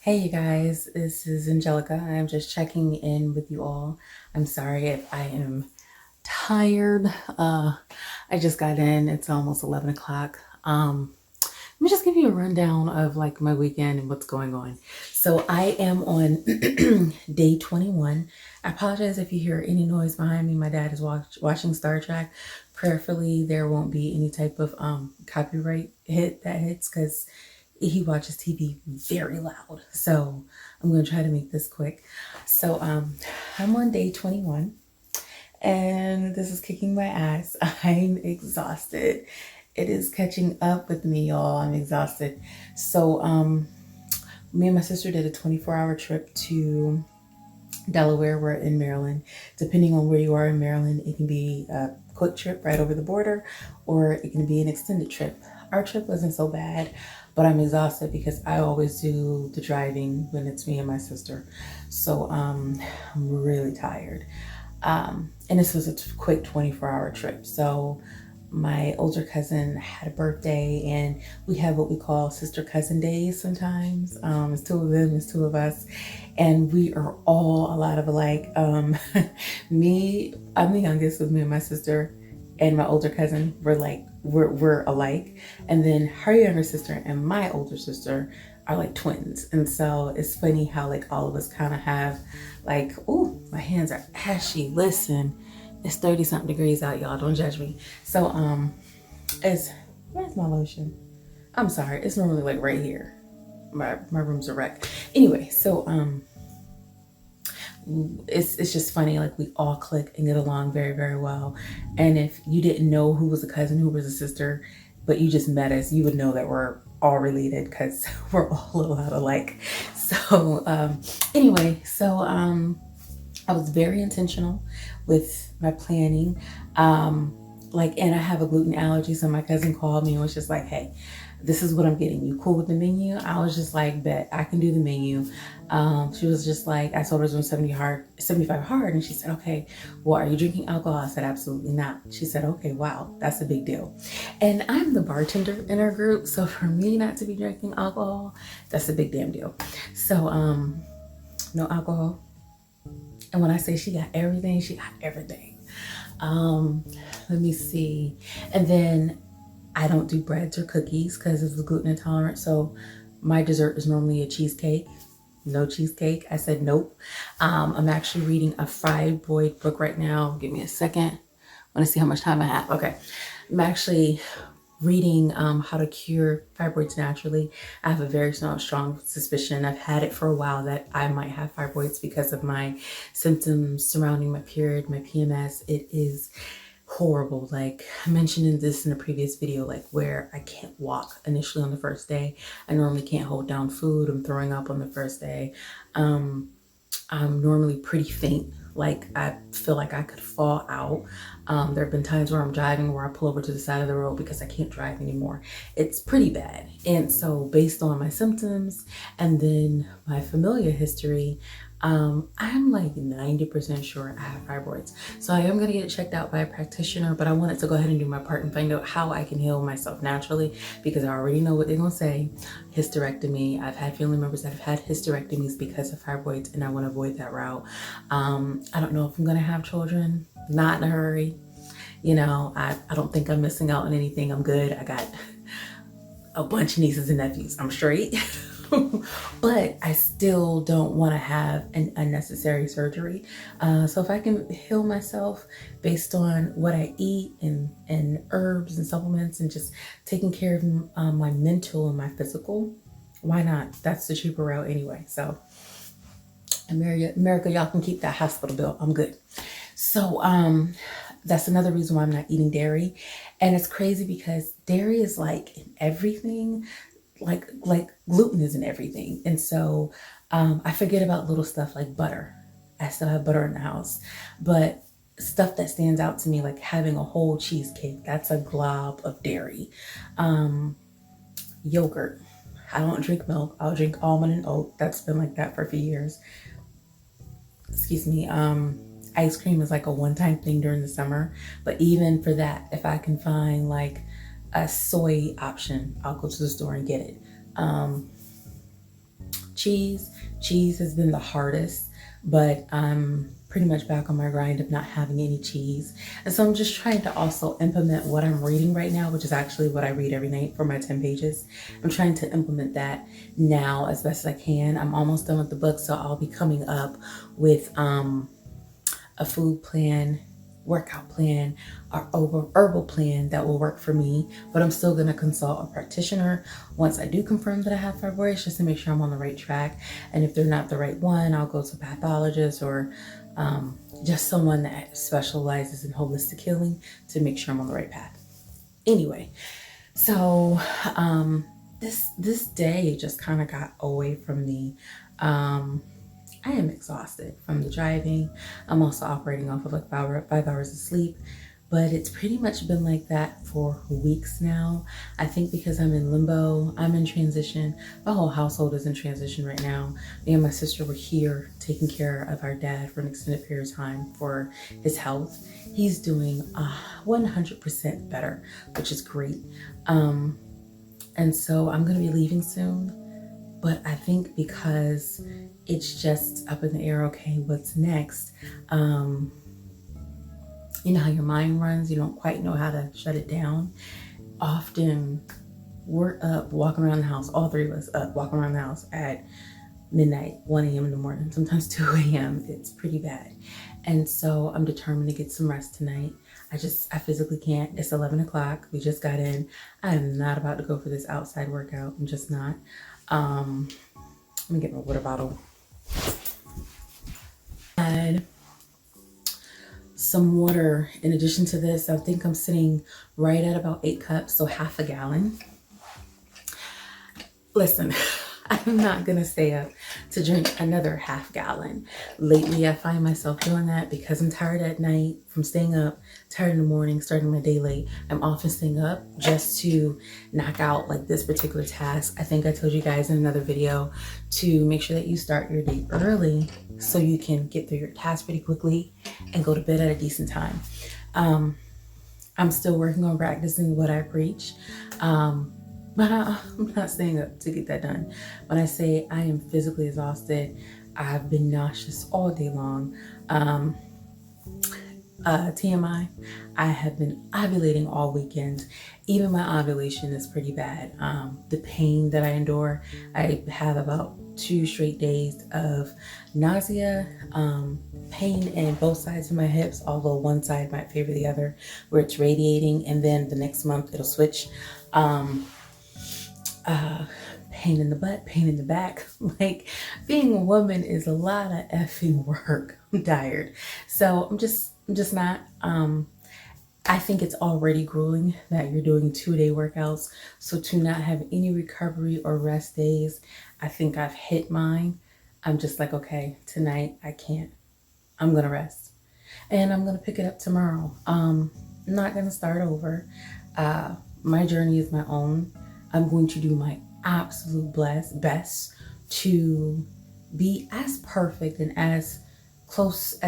Hey you guys, this is Angelica. I'm just checking in with you all. I'm sorry if I am tired. I just got in. It's almost 11 o'clock. Let me just give you a rundown of like my weekend and what's going on. So I am on day 21. I apologize if you hear any noise behind me. My dad is watching Star Trek. Prayerfully, there won't be any type of copyright hit that hits because he watches TV very loud. So I'm going to try to make this quick. So I'm on day 21 and this is kicking my ass. I'm exhausted. It is catching up with me, y'all. I'm exhausted. So me and my sister did a 24-hour trip to Delaware. We're in Maryland. Depending on where you are in Maryland, it can be a quick trip right over the border or it can be an extended trip. Our trip wasn't so bad, but I'm exhausted because I always do the driving when it's me and my sister. So I'm really tired. And this was a quick 24-hour trip. So my older cousin had a birthday and we have what we call sister cousin days sometimes. It's two of them, it's two of us. And we are all a lot of alike. I'm the youngest of me and my sister, and my older cousin, we're alike. And then her younger sister and my older sister are like twins. And so it's funny how like all of us kind of have like, oh, my hands are ashy. Listen, it's 30 something degrees out, y'all. Don't judge me. So where's my lotion? I'm sorry, it's normally like right here. My room's a wreck. Anyway, so it's just funny, like we all click and get along very, very well. And if you didn't know who was a cousin, who was a sister, but you just met us, you would know that we're all related because we're all a little out alike. So anyway, so I was very intentional with my planning. And I have a gluten allergy, so my cousin called me and was just like, hey, this is what I'm getting. You cool with the menu? I was just like, bet, I can do the menu. She was just like, I told her it was 75 hard. And she said, okay, well, are you drinking alcohol? I said, absolutely not. She said, okay, wow, that's a big deal. And I'm the bartender in our group. So for me not to be drinking alcohol, that's a big damn deal. So no alcohol. And when I say she got everything, she got everything. Let me see. And then I don't do breads or cookies because of the gluten intolerant. So my dessert is normally a cheesecake. No cheesecake. I said nope. I'm actually reading a fibroid book right now. Give me a second. I want to see how much time I have. Okay. I'm actually reading how to cure fibroids naturally. I have a very strong suspicion. I've had it for a while that I might have fibroids because of my symptoms surrounding my period, my PMS. It is horrible. Like I mentioned in a previous video, like where I can't walk initially on the first day. I normally can't hold down food. I'm throwing up on the first day. I'm normally pretty faint. Like I feel like I could fall out. There have been times where I'm driving where I pull over to the side of the road because I can't drive anymore. It's pretty bad. And so based on my symptoms and then my familial history, I'm like 90% sure I have fibroids. So I am going to get it checked out by a practitioner, but I wanted to go ahead and do my part and find out how I can heal myself naturally because I already know what they're going to say. Hysterectomy. I've had family members that have had hysterectomies because of fibroids and I want to avoid that route. I don't know if I'm going to have children. Not in a hurry. You know, I don't think I'm missing out on anything. I'm good. I got a bunch of nieces and nephews. I'm straight. But I still don't want to have an unnecessary surgery. So if I can heal myself based on what I eat and herbs and supplements and just taking care of my mental and my physical, why not? That's the cheaper route anyway. So America, y'all can keep that hospital bill. I'm good. So that's another reason why I'm not eating dairy. And it's crazy because dairy is like in everything. Like gluten is in everything. And so I forget about little stuff like butter. I still have butter in the house. But stuff that stands out to me, like having a whole cheesecake, that's a glob of dairy. Yogurt. I don't drink milk. I'll drink almond and oat. That's been like that for a few years. Excuse me. Ice cream is like a one-time thing during the summer. But even for that, if I can find like a soy option, I'll go to the store and get it. Cheese has been the hardest, but I'm pretty much back on my grind of not having any cheese. And so I'm just trying to also implement what I'm reading right now, which is actually what I read every night for my 10 pages. I'm trying to implement that now as best as I can. I'm almost done with the book, so I'll be coming up with a food plan, workout plan, or herbal plan that will work for me. But I'm still gonna consult a practitioner once I do confirm that I have fibroids, just to make sure I'm on the right track. And if they're not the right one, I'll go to a pathologist or just someone that specializes in holistic healing to make sure I'm on the right path. Anyway, so this day just kind of got away from me. I am exhausted from the driving. I'm also operating off of like 5 hours of sleep, but it's pretty much been like that for weeks now. I think because I'm in limbo, I'm in transition. My whole household is in transition right now. Me and my sister were here taking care of our dad for an extended period of time for his health. He's doing 100% better, which is great. And so I'm gonna be leaving soon. But I think because it's just up in the air, okay, what's next? You know how your mind runs, you don't quite know how to shut it down. Often we're up walking around the house, all three of us up walking around the house at midnight, 1 a.m. in the morning, sometimes 2 a.m. It's pretty bad. And so I'm determined to get some rest tonight. I physically can't. It's 11 o'clock. We just got in. I am not about to go for this outside workout. I'm just not. Let me get my water bottle. Add some water in addition to this. I think I'm sitting right at about 8 cups, so half a gallon. Listen, I'm not gonna stay up to drink another half gallon. Lately, I find myself doing that because I'm tired at night from staying up, tired in the morning, starting my day late. I'm often staying up just to knock out like this particular task. I think I told you guys in another video to make sure that you start your day early so you can get through your tasks pretty quickly and go to bed at a decent time. I'm still working on practicing what I preach. But I'm not staying up to get that done. When I say I am physically exhausted, I've been nauseous all day long. TMI, I have been ovulating all weekend. Even my ovulation is pretty bad. The pain that I endure, I have about 2 straight days of nausea, pain in both sides of my hips, although one side might favor the other, where it's radiating, and then the next month it'll switch. Pain in the butt, pain in the back. Like, being a woman is a lot of effing work. I'm tired. So I'm just not, I think it's already grueling that you're doing 2-day workouts. So to not have any recovery or rest days, I think I've hit mine. I'm just like, okay, tonight I can't. I'm going to rest. And I'm going to pick it up tomorrow. I'm not going to start over. My journey is my own. I'm going to do my absolute best to be as perfect and as close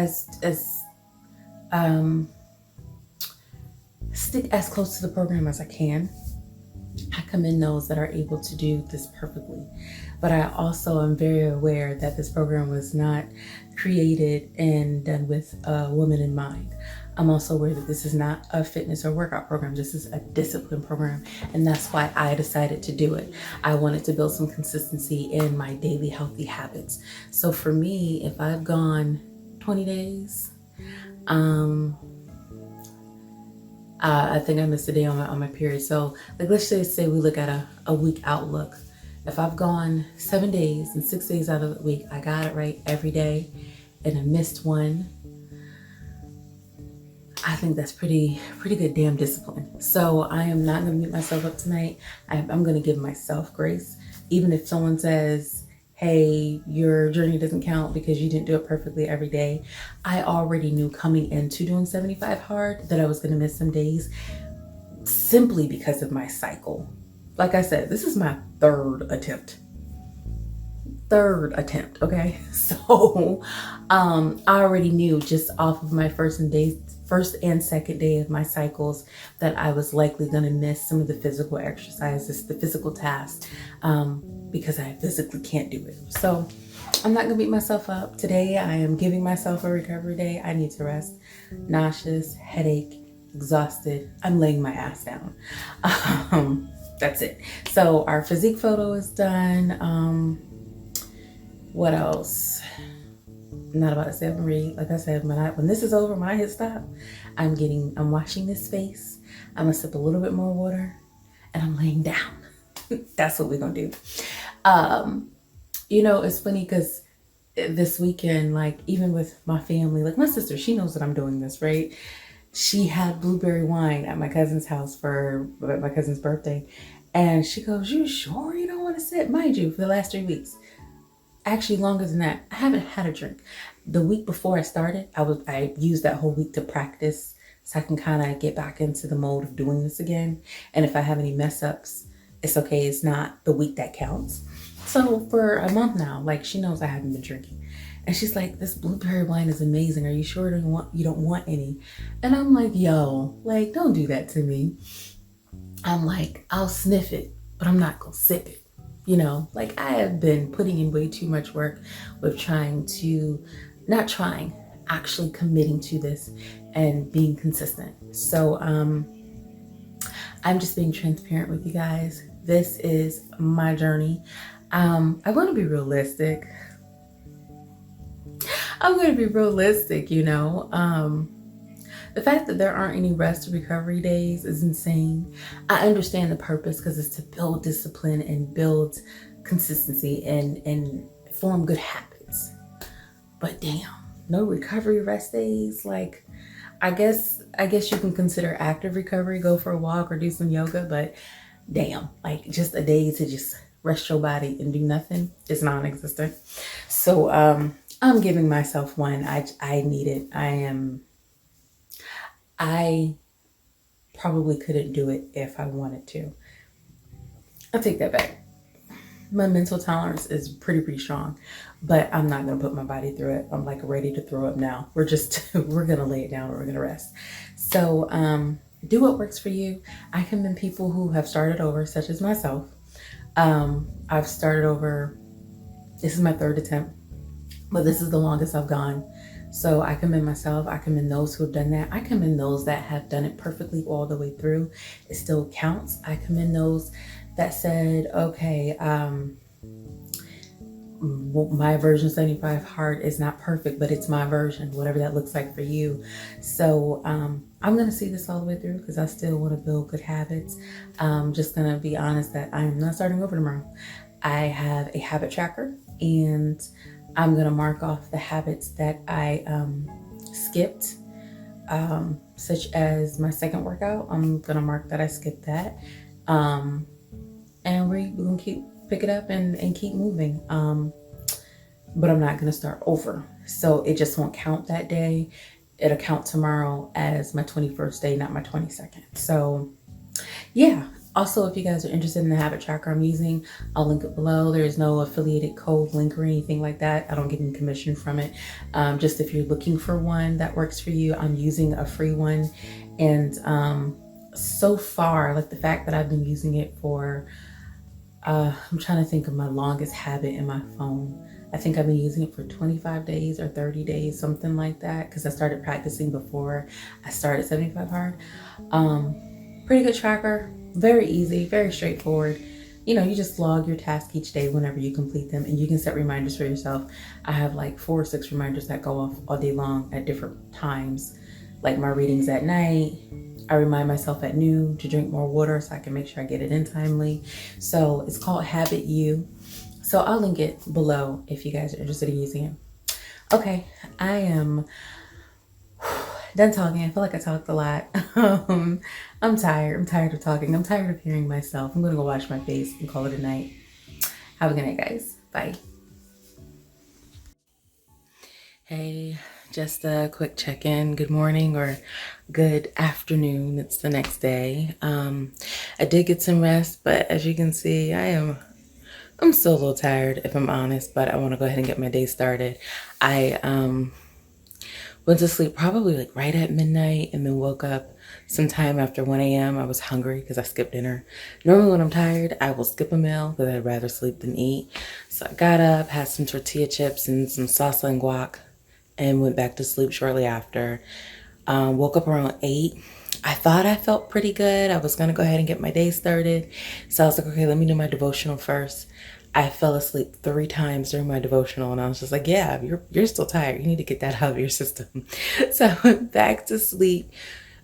stick as close to the program as I can. I commend those that are able to do this perfectly. But I also am very aware that this program was not created and done with a woman in mind. I'm also aware that this is not a fitness or workout program. This is a discipline program. And that's why I decided to do it. I wanted to build some consistency in my daily healthy habits. So for me, if I've gone 20 days, I think I missed a day on my period. So like, let's just say we look at a week outlook. If I've gone 7 days and 6 days out of the week, I got it right every day, and I missed one, I think that's pretty good damn discipline. So I am not gonna beat myself up tonight. I'm gonna give myself grace. Even if someone says, hey, your journey doesn't count because you didn't do it perfectly every day. I already knew coming into doing 75 hard that I was gonna miss some days simply because of my cycle. Like I said, this is my third attempt, okay? So I already knew just off of my first first and second day of my cycles that I was likely going to miss some of the physical exercises, the physical tasks, because I physically can't do it. So I'm not going to beat myself up. Today, I am giving myself a recovery day. I need to rest. Nauseous, headache, exhausted. I'm laying my ass down. That's it. So our physique photo is done. What else? I'm not about to say I'm read. Like I said, when this is over, when I hit stop, I'm washing this face. I'm gonna sip a little bit more water, and I'm laying down. That's what we're gonna do. It's funny because this weekend, like even with my family, like my sister, she knows that I'm doing this, right? She had blueberry wine at my cousin's house for my cousin's birthday, and she goes, "You sure you don't want to sit?" Mind you, for the last 3 weeks. Actually, longer than that, I haven't had a drink. The week before I started, I used that whole week to practice so I can kind of get back into the mode of doing this again. And if I have any mess ups, it's okay. It's not the week that counts. So for a month now, like she knows I haven't been drinking. And she's like, "This blueberry wine is amazing. Are you sure you don't want any?" And I'm like, "Yo, like, don't do that to me." I'm like, "I'll sniff it, but I'm not gonna sip it." Like I have been putting in way too much work with actually committing to this and being consistent. So I'm just being transparent with you guys. This is my journey. I want to be realistic. I'm going to be realistic, The fact that there aren't any rest or recovery days is insane. I understand the purpose because it's to build discipline and build consistency and form good habits. But damn, no recovery rest days. Like, I guess you can consider active recovery, go for a walk or do some yoga, but damn, like just a day to just rest your body and do nothing is non-existent. So I'm giving myself one. I need it. I probably couldn't do it if I wanted to. I'll take that back. My mental tolerance is pretty strong, but I'm not going to put my body through it. I'm like ready to throw up now. We're going to lay it down and we're going to rest. So do what works for you. I commend people who have started over, such as myself. I've started over. This is my third attempt, but this is the longest I've gone. So I commend myself. I commend those who have done that. I commend those that have done it perfectly all the way through. It still counts. I commend those that said, okay, my version 75 hard is not perfect, but it's my version, whatever that looks like for you. So I'm going to see this all the way through because I still want to build good habits. I'm just going to be honest that I'm not starting over tomorrow. I have a habit tracker and I'm going to mark off the habits that I skipped, such as my second workout. I'm going to mark that I skipped that. And we're going to pick it up and keep moving. But I'm not going to start over. So it just won't count that day. It'll count tomorrow as my 21st day, not my 22nd. So yeah. Also, if you guys are interested in the habit tracker I'm using, I'll link it below. There's no affiliated code link or anything like that. I don't get any commission from it. Just if you're looking for one that works for you, I'm using a free one. And so far, like the fact that I've been using it for, I'm trying to think of my longest habit in my phone. I think I've been using it for 25 days or 30 days, something like that, because I started practicing before I started 75 hard. Pretty good tracker. Very easy, very straightforward. You just log your task each day whenever you complete them, and you can set reminders for yourself. I have like 4 or 6 reminders that go off all day long at different times, like my readings at night. I remind myself at noon to drink more water so I can make sure I get it in timely. So it's called Habit You. So I'll link it below if you guys are interested in using it. Okay, I am done talking. I feel like I talked a lot. I'm tired. I'm tired of talking. I'm tired of hearing myself. I'm going to go wash my face and call it a night. Have a good night, guys. Bye. Hey, just a quick check-in. Good morning or good afternoon. It's the next day. I did get some rest, but as you can see, I'm still a little tired if I'm honest, but I want to go ahead and get my day started. I Went to sleep probably like right at midnight and then woke up sometime after 1 a.m. I was hungry because I skipped dinner. Normally when I'm tired, I will skip a meal because I'd rather sleep than eat. So I got up, had some tortilla chips and some salsa and guac, and went back to sleep shortly after. Woke up around 8. I thought I felt pretty good. I was going to go ahead and get my day started. So I was like, okay, let me do my devotional first. I fell asleep 3 times during my devotional, and I was just like, yeah, you're still tired. You need to get that out of your system. So I went back to sleep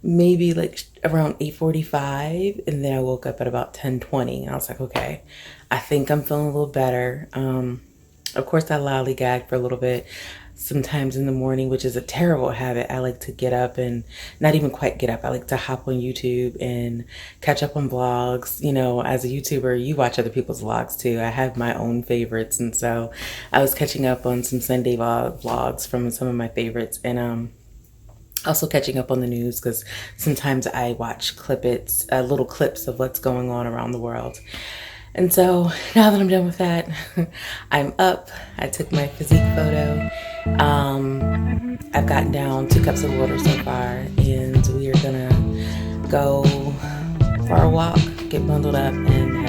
maybe like around 8:45, and then I woke up at about 10:20. And I was like, okay, I think I'm feeling a little better. Of course, I lollygagged for a little bit sometimes in the morning, which is a terrible habit. I like to get up and not even quite get up. I like to hop on YouTube and catch up on vlogs. You know, as a YouTuber, you watch other people's vlogs too. I have my own favorites. And so I was catching up on some Sunday vlogs from some of my favorites, and also catching up on the news because sometimes I watch little clips of what's going on around the world. And so now that I'm done with that, I'm up. I took my physique photo. I've gotten down 2 cups of water so far, and we are gonna go for a walk, get bundled up, and